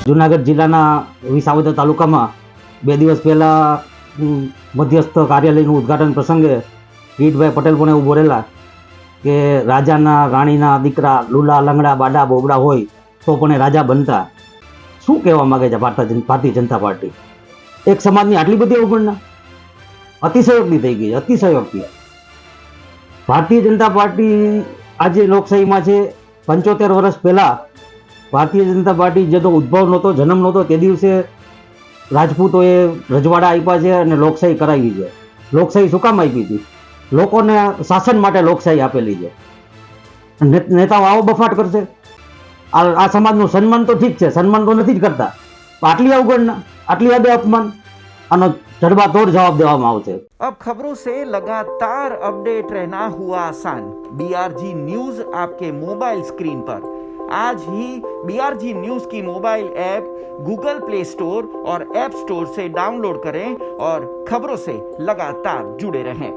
જુનાગઢ જિલ્લાના વિસાવદર તાલુકામાં 2 દિવસ પહેલાં મધ્યસ્થ કાર્યાલયનું ઉદ્ઘાટન પ્રસંગે કિરીટભાઈ પટેલ પણ એવું બોલેલા કે રાજાના રાણીના દીકરા લુલા લંગડા બાડા બોબડા હોય તો પણ એ રાજા બનતા. શું કહેવા માગે છે ભારતીય જનતા પાર્ટી? એક સમાજની આટલી બધી અવગણના, અતિશયોક્તિ થઈ ગઈ, અતિશયોક્તિ. ભારતીય જનતા પાર્ટી આજે લોકશાહીમાં છે. 75 વર્ષ પહેલાં ભારતીય જનતા પાર્ટી જેનો ઉદ્ભવ નહોતો, જન્મ નહોતો, તે દિવસે રાજપૂતોએ રજવાડા આપ્યા છે અને લોકશાહી કરાવી છે. લોકશાહી શું કામ આપી હતી? લોકોને શાસન માટે લોકશાહી આપેલી છે. નેતાઓ આવો બફાટ કરશે? આ સમાજનું સન્માન તો ઠીક છે, સન્માન તો નથી જ કરતા. આટલી અવગણના, આટલી હદે અપમાન, આનો જડબાતોડ જવાબ દેવામાં આવશે. अब खबरों से लगातार अपडेट रहना हुआ आसान। BRG न्यूज आपके मोबाइल स्क्रीन पर आज ही BRG न्यूज की mobile app Google play store और ऐप स्टोर से डाउनलोड करें और खबरों से लगातार जुड़े रहें।